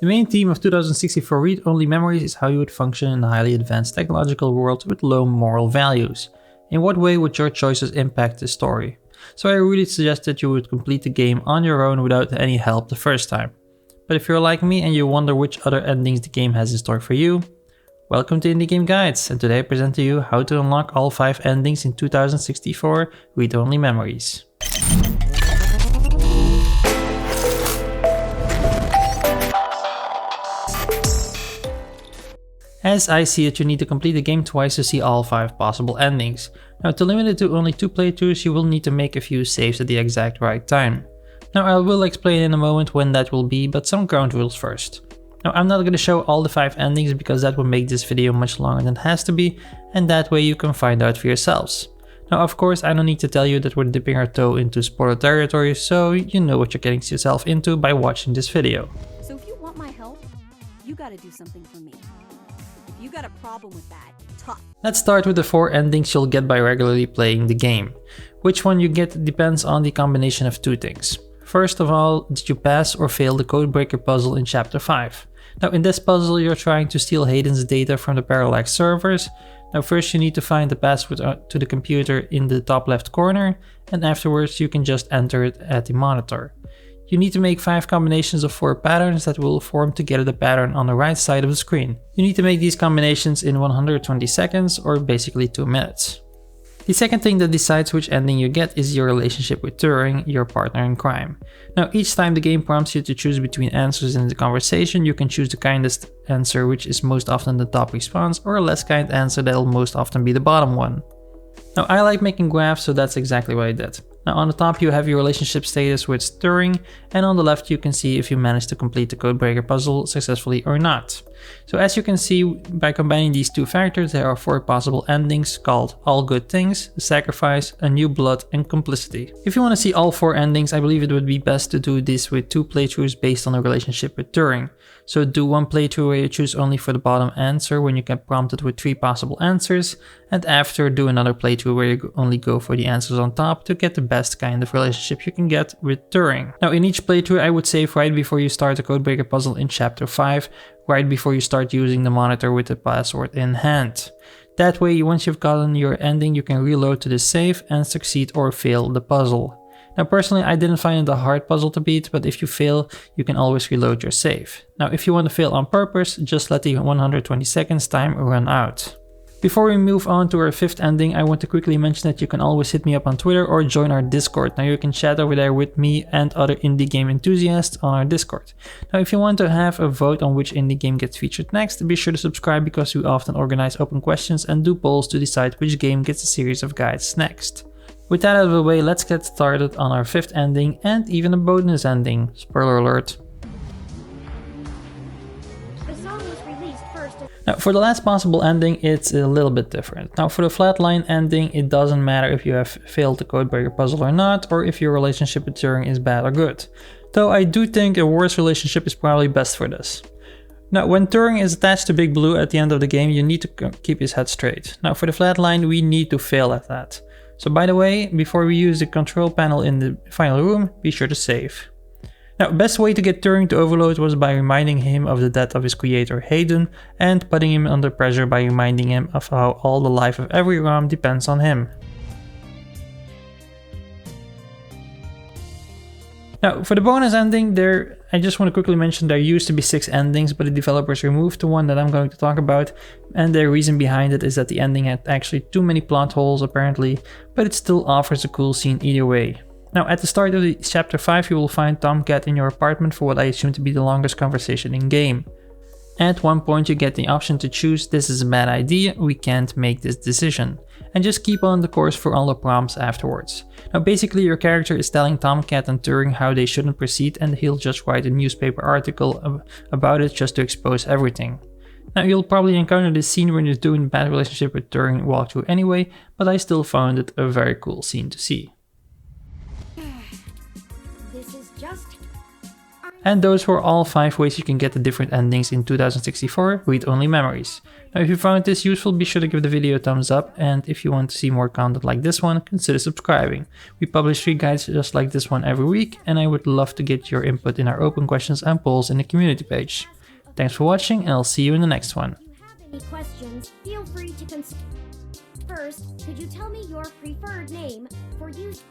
The main theme of 2064 read-only memories is how you would function in a highly advanced technological world with low moral values. In what way would your choices impact the story? So I really suggest that you would complete the game on your own without any help the first time. But if you're like me and you wonder which other endings the game has in store for you, welcome to Indie Game Guides, and today I present to you how to unlock all 5 endings in 2064 read-only memories. As I see it, you need to complete the game twice to see all 5 possible endings. Now, to limit it to only 2 playthroughs, you will need to make a few saves at the exact right time. Now, I will explain in a moment when that will be, but some ground rules first. Now, I'm not going to show all the 5 endings because that would make this video much longer than it has to be, and that way you can find out for yourselves. Now, of course, I don't need to tell you that we're dipping our toe into spoiler territory, so you know what you're getting yourself into by watching this video. So if you want my help, you gotta do something for me. You got a problem with that, tough. Let's start with the 4 endings you'll get by regularly playing the game. Which one you get depends on the combination of 2 things. First of all, did you pass or fail the codebreaker puzzle in chapter 5? Now in this puzzle you're trying to steal Hayden's data from the Parallax servers. Now first you need to find the password to the computer in the top left corner, and afterwards you can just enter it at the monitor. You need to make 5 combinations of 4 patterns that will form together the pattern on the right side of the screen. You need to make these combinations in 120 seconds, or basically 2 minutes. The second thing that decides which ending you get is your relationship with Turing, your partner in crime. Now each time the game prompts you to choose between answers in the conversation, you can choose the kindest answer, which is most often the top response, or a less kind answer that will most often be the bottom one. Now I like making graphs, so that's exactly what I did. Now on the top you have your relationship status with Turing, and on the left you can see if you managed to complete the codebreaker puzzle successfully or not. So as you can see, by combining these 2 factors, there are 4 possible endings called All Good Things, Sacrifice, A New Blood, and Complicity. If you want to see all 4 endings, I believe it would be best to do this with 2 playthroughs based on the relationship with Turing. So do 1 playthrough where you choose only for the bottom answer when you get prompted with 3 possible answers, and after do another playthrough where you only go for the answers on top to get the best kind of relationship you can get with Turing. Now in each playthrough I would save right before you start the codebreaker puzzle in chapter 5, right before you start using the monitor with the password in hand. That way, once you've gotten your ending, you can reload to the save and succeed or fail the puzzle. Now personally, I didn't find it a hard puzzle to beat, but if you fail, you can always reload your save. Now if you want to fail on purpose, just let the 120 seconds time run out. Before we move on to our 5th ending, I want to quickly mention that you can always hit me up on Twitter or join our Discord. Now you can chat over there with me and other indie game enthusiasts on our Discord. Now if you want to have a vote on which indie game gets featured next, be sure to subscribe because we often organize open questions and do polls to decide which game gets a series of guides next. With that out of the way, let's get started on our 5th ending and even a bonus ending. Spoiler alert. Now for the last possible ending, it's a little bit different. Now for the flatline ending, it doesn't matter if you have failed the codebreaker puzzle or not, or if your relationship with Turing is bad or good. Though I do think a worse relationship is probably best for this. Now when Turing is attached to Big Blue at the end of the game, you need to keep his head straight. Now for the flatline, we need to fail at that. So by the way, before we use the control panel in the final room, be sure to save. Now, best way to get Turing to overload was by reminding him of the death of his creator Hayden and putting him under pressure by reminding him of how all the life of every ROM depends on him. Now, for the bonus ending, I just want to quickly mention there used to be 6 endings, but the developers removed the one that I'm going to talk about, and the reason behind it is that the ending had actually too many plot holes apparently, but it still offers a cool scene either way. Now at the start of the chapter 5 you will find Tomcat in your apartment for what I assume to be the longest conversation in game. At one point you get the option to choose "This is a bad idea, we can't make this decision," and just keep on the course for all the prompts afterwards. Now basically your character is telling Tomcat and Turing how they shouldn't proceed, and he'll just write a newspaper article about it just to expose everything. Now you'll probably encounter this scene when you're doing a bad relationship with Turing walkthrough anyway, but I still found it a very cool scene to see. And those were all 5 ways you can get the different endings in 2064 read-only memories. Now if you found this useful, be sure to give the video a thumbs up, and if you want to see more content like this one, consider subscribing. We publish 3 guides just like this one every week, and I would love to get your input in our open questions and polls in the community page. Thanks for watching, and I'll see you in the next one. If you have any questions, feel free to First, could you tell me your preferred name for use?